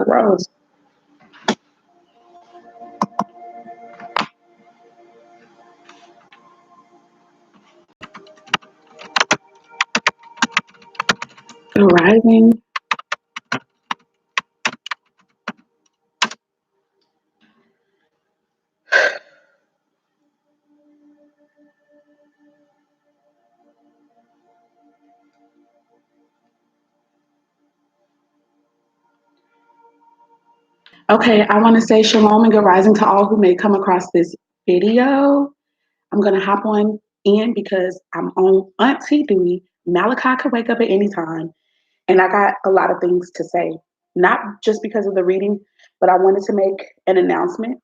Rose. Arriving. Okay, I want to say shalom and good rising to all who may come across this video. I'm going to hop on in because I'm on auntie duty. Malachi could wake up at any time, and I got a lot of things to say, not just because of the reading, but I wanted to make an announcement.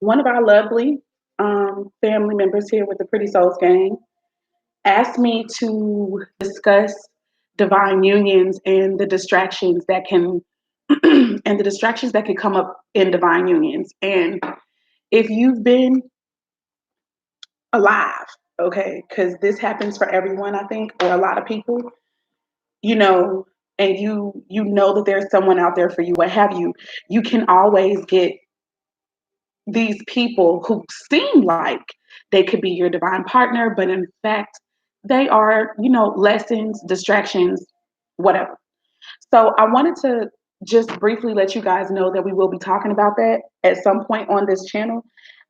One of our lovely family members here with the Pretty Souls Gang asked me to discuss divine unions and the distractions that can and the distractions that can come up in divine unions. And if you've been alive, okay, because this happens for everyone, I think, or a lot of people, you know, and you know that there's someone out there for you, what have you, you can always get these people who seem like they could be your divine partner, but in fact, they are, lessons, distractions, whatever. So I wanted to just briefly let you guys know that we will be talking about that at some point on this channel.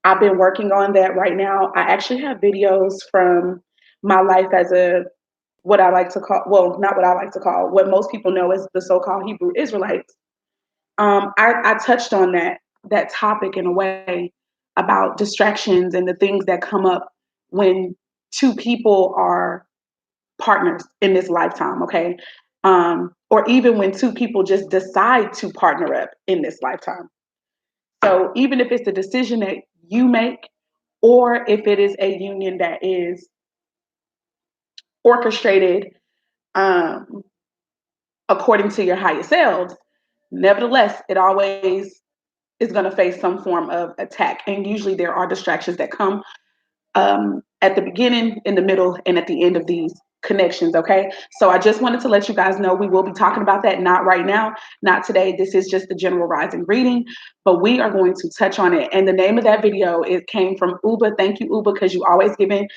I've been working on that right now. I actually have videos from my life as a what I like to call, well, not what I like to call, what most people know as the so-called Hebrew Israelites. I touched on that topic in a way about distractions and the things that come up when two people are partners in this lifetime, okay? Or even when two people just decide to partner up in this lifetime. So even if it's a decision that you make, or if it is a union that is orchestrated um, according to your highest selves, nevertheless, it always is going to face some form of attack. And usually there are distractions that come at the beginning, in the middle, and at the end of these connections. Okay. So I just wanted to let you guys know we will be talking about that. Not right now, not today. This is just the general rising reading, but we are going to touch on it. And the name of that video, it came from Uba. Thank you, Uba, because you always giving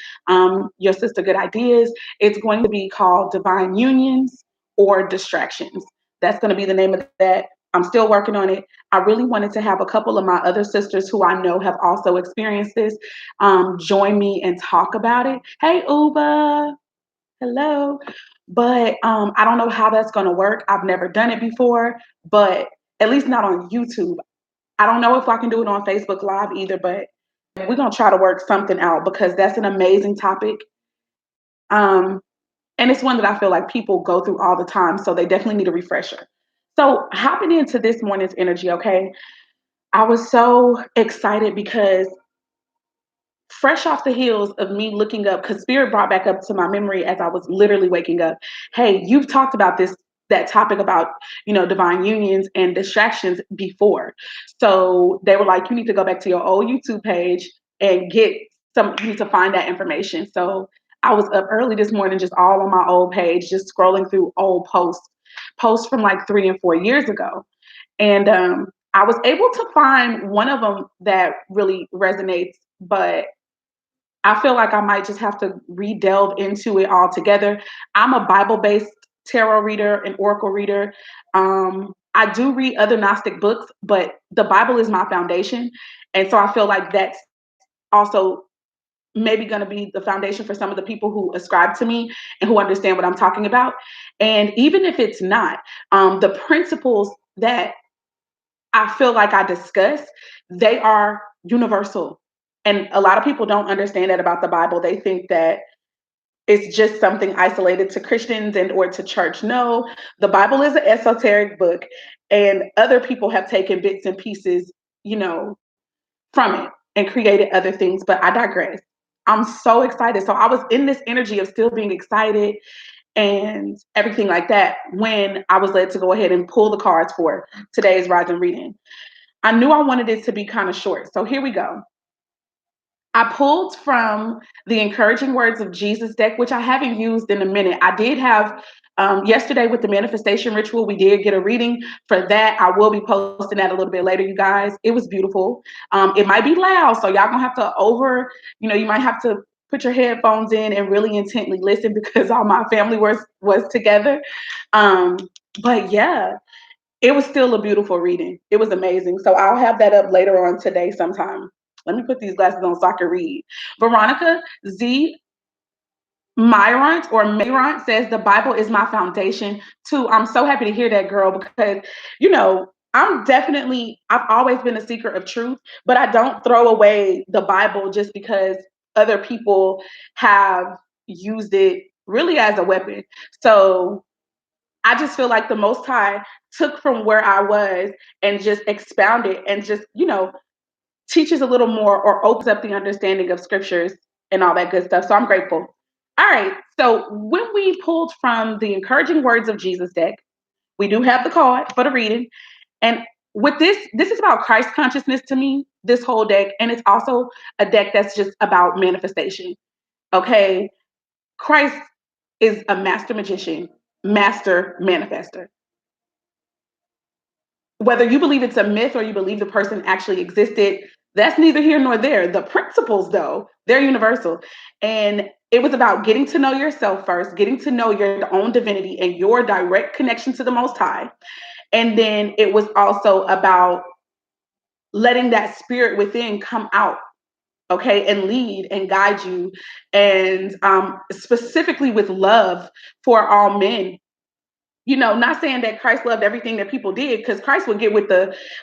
your sister good ideas. It's going to be called Divine Unions or Distractions. That's going to be the name of that. I'm still working on it. I really wanted to have a couple of my other sisters who I know have also experienced this join me and talk about it. Hey, Uba. Hello. But I don't know how that's going to work. I've never done it before, but at least not on YouTube. I don't know if I can do it on Facebook Live either, but we're going to try to work something out because that's an amazing topic. And it's one that I feel like people go through all the time. So they definitely need a refresher. So hopping into this morning's energy, okay, I was so excited because fresh off the heels of me looking up, because Spirit brought back up to my memory as I was literally waking up, hey, you've talked about that topic about, divine unions and distractions before. So they were like, you need to go back to your old YouTube page and you need to find that information. So I was up early this morning, just all on my old page, just scrolling through old posts from like 3 and 4 years ago. And I was able to find one of them that really resonates, but I feel like I might just have to re-delve into it all together. I'm a Bible-based tarot reader and oracle reader. I do read other Gnostic books, but the Bible is my foundation. And so I feel like that's also maybe going to be the foundation for some of the people who ascribe to me and who understand what I'm talking about. And even if it's not, the principles that I feel like I discuss, they are universal. And a lot of people don't understand that about the Bible. They think that it's just something isolated to Christians and or to church. No, the Bible is an esoteric book, and other people have taken bits and pieces, from it and created other things. But I digress. I'm so excited. So I was in this energy of still being excited and everything like that when I was led to go ahead and pull the cards for today's rising reading. I knew I wanted it to be kind of short. So here we go. I pulled from the Encouraging Words of Jesus deck, which I haven't used in a minute. I did have Yesterday with the manifestation ritual, we did get a reading for that. I will be posting that a little bit later, you guys. It was beautiful. It might be loud, so y'all gonna have to you might have to put your headphones in and really intently listen because all my family was together. Um, but yeah, it was still a beautiful reading. It was amazing. So I'll have that up later on today sometime. Let me put these glasses on so I can read. Veronica Z. Myrant says the Bible is my foundation too. I'm so happy to hear that, girl, because I've always been a seeker of truth, but I don't throw away the Bible just because other people have used it really as a weapon. So I just feel like the Most High took from where I was and just expounded and just, teaches a little more or opens up the understanding of scriptures and all that good stuff. So I'm grateful. All right. So when we pulled from the Encouraging Words of Jesus deck, we do have the card for the reading. And with this is about Christ consciousness to me, this whole deck. And it's also a deck that's just about manifestation. Okay. Christ is a master magician, master manifester. Whether you believe it's a myth or you believe the person actually existed, that's neither here nor there. The principles, though, they're universal. And it was about getting to know yourself first, getting to know your own divinity and your direct connection to the Most High. And then it was also about letting that spirit within come out, okay, and lead and guide you. And specifically with love for all men, not saying that Christ loved everything that people did, because Christ would get with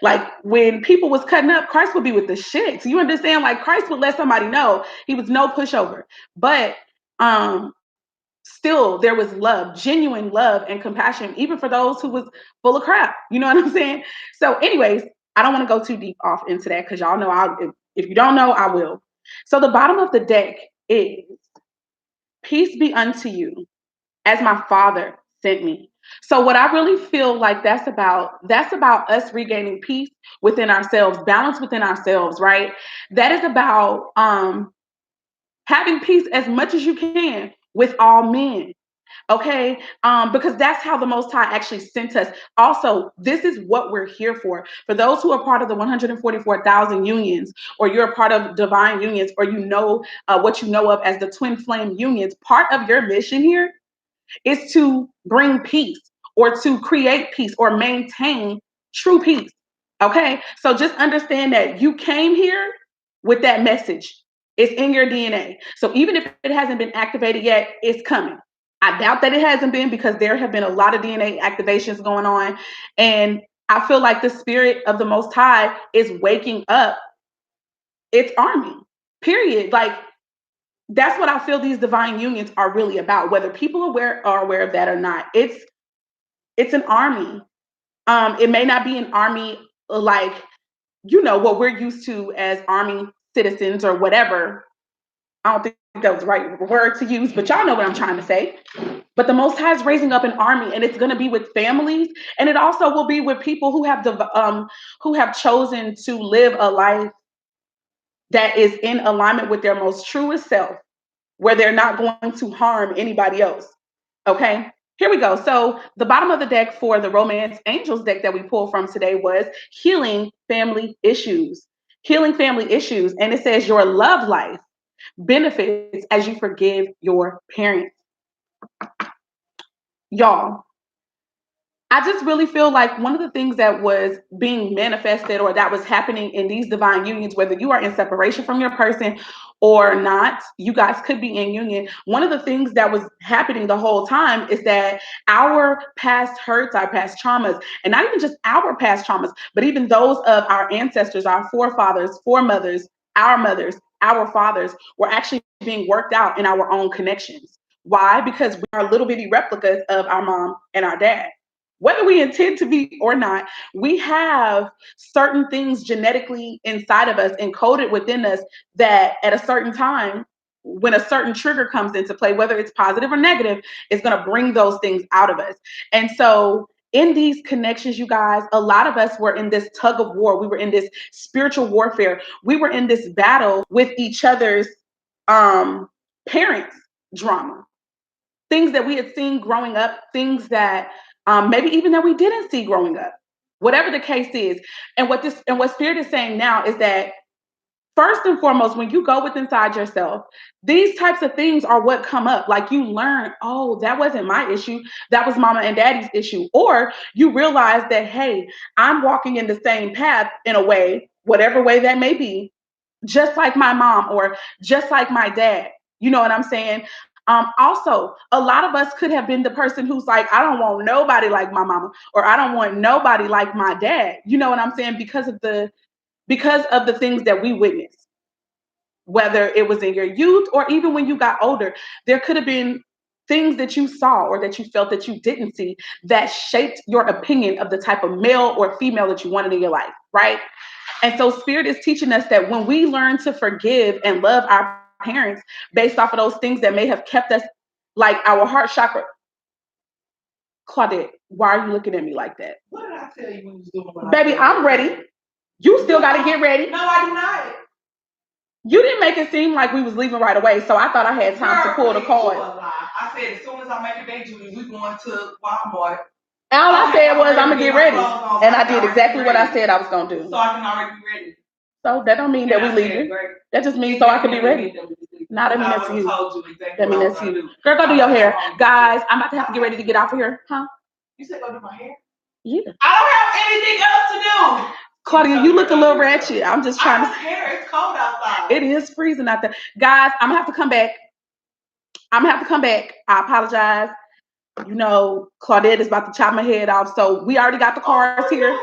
like when people was cutting up, Christ would be with the shit. So you understand, like Christ would let somebody know he was no pushover. But still there was love, genuine love and compassion, even for those who was full of crap. You know what I'm saying? So anyways, I don't want to go too deep off into that because y'all know if you don't know, I will. So the bottom of the deck is peace be unto you as my Father sent me. So what I really feel like that's about us regaining peace within ourselves, balance within ourselves, right? That is about having peace as much as you can with all men. Okay, because that's how the Most High actually sent us. Also, this is what we're here for. For those who are part of the 144,000 unions, or you're a part of divine unions, or what you know of as the twin flame unions, part of your mission here is to bring peace or to create peace or maintain true peace. Okay. So just understand that you came here with that message. It's in your DNA. So even if it hasn't been activated yet, it's coming. I doubt that it hasn't been because there have been a lot of DNA activations going on. And I feel like the spirit of the Most High is waking up its army, period. Like that's what I feel these divine unions are really about, whether people are aware of that or not. It's an army. It may not be an army like what we're used to as army citizens or whatever. I don't think that was the right word to use, but y'all know what I'm trying to say. But the Most High is raising up an army, and it's going to be with families, and it also will be with people who have chosen to live a life that is in alignment with their most truest self, where they're not going to harm anybody else. Okay, here we go. So the bottom of the deck for the Romance Angels deck that we pulled from today was healing family issues. Healing family issues. And it says your love life benefits as you forgive your parents. Y'all, I just really feel like one of the things that was being manifested or that was happening in these divine unions, whether you are in separation from your person or not, you guys could be in union. One of the things that was happening the whole time is that our past hurts, our past traumas, and not even just our past traumas, but even those of our ancestors, our forefathers, foremothers, our fathers were actually being worked out in our own connections. Why? Because we are little bitty replicas of our mom and our dad. Whether we intend to be or not, we have certain things genetically inside of us, encoded within us, that at a certain time, when a certain trigger comes into play, whether it's positive or negative, is going to bring those things out of us. And so in these connections, you guys, a lot of us were in this tug of war. We were in this spiritual warfare. We were in this battle with each other's parents' drama. things that we had seen growing up, things that maybe even that we didn't see growing up, whatever the case is. And what Spirit is saying now is that first and foremost, when you go with inside yourself, these types of things are what come up. Like you learn, oh, that wasn't my issue. That was mama and daddy's issue. Or you realize that, hey, I'm walking in the same path in a way, whatever way that may be, just like my mom or just like my dad. You know what I'm saying? Also, a lot of us could have been the person who's like, I don't want nobody like my mama, or I don't want nobody like my dad. You know what I'm saying? Because of the things that we witnessed, whether it was in your youth or even when you got older, there could have been things that you saw or that you felt that you didn't see that shaped your opinion of the type of male or female that you wanted in your life, right? And so Spirit is teaching us that when we learn to forgive and love our parents based off of those things that may have kept us, like our heart chakra. Claudette, why are you looking at me like that? What did I tell you when you was doing? Baby, I'm ready. You still got to get ready. No, I do not. You didn't make it seem like we was leaving right away, so I thought I had time to pull the card. I said as soon as I make it back, Julie, we going to Walmart. All I said was I'm gonna get ready, and I did exactly what I said I was gonna do. So I can already be ready. So that don't mean that we leaving. That just means so I can be ready. Nah, that mean that's you. That mean that's you. Girl, go do your hair, guys. I'm about to have to get ready to get off of here, huh? You said go do my hair. Yeah. I don't have anything else to do. Claudia, you look a little ratchet. I'm just trying to. Hair. It's cold outside. It is freezing out there, guys. I'm gonna have to come back. I apologize. You know, Claudette is about to chop my head off. So we already got the cards here.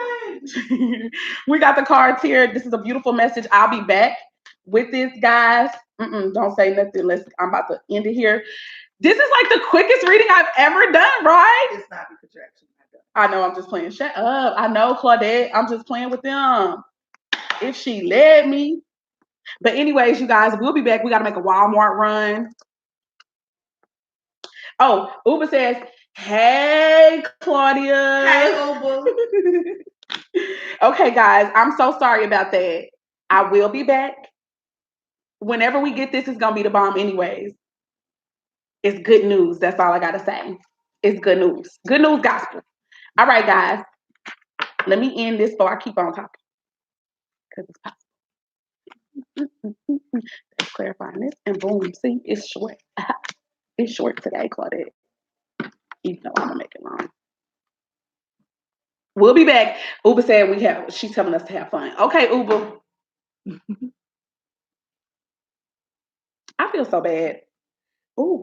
We got the cards here. This is a beautiful message. I'll be back with this, guys. Don't say nothing unless I'm about to end it here. This is like the quickest reading I've ever done, right? It's not the contraction. I know, I'm just playing. Shut up. I know, Claudette. I'm just playing with them. If she let me. But anyways, you guys, we'll be back. We got to make a Walmart run. Oh, Uber says, hey, Claudia. Hey, Uber. Okay, guys, I'm so sorry about that. I will be back. Whenever we get this, it's going to be the bomb anyways. It's good news. That's all I got to say. It's good news. Good news gospel. All right, guys. Let me end this before I keep on talking. Because it's possible. Just clarifying this. And boom, see, it's short. It's short today, Claudette. Even though I'm going to make it long. We'll be back. Uber said she's telling us to have fun. Okay, Uber. I feel so bad. Ooh.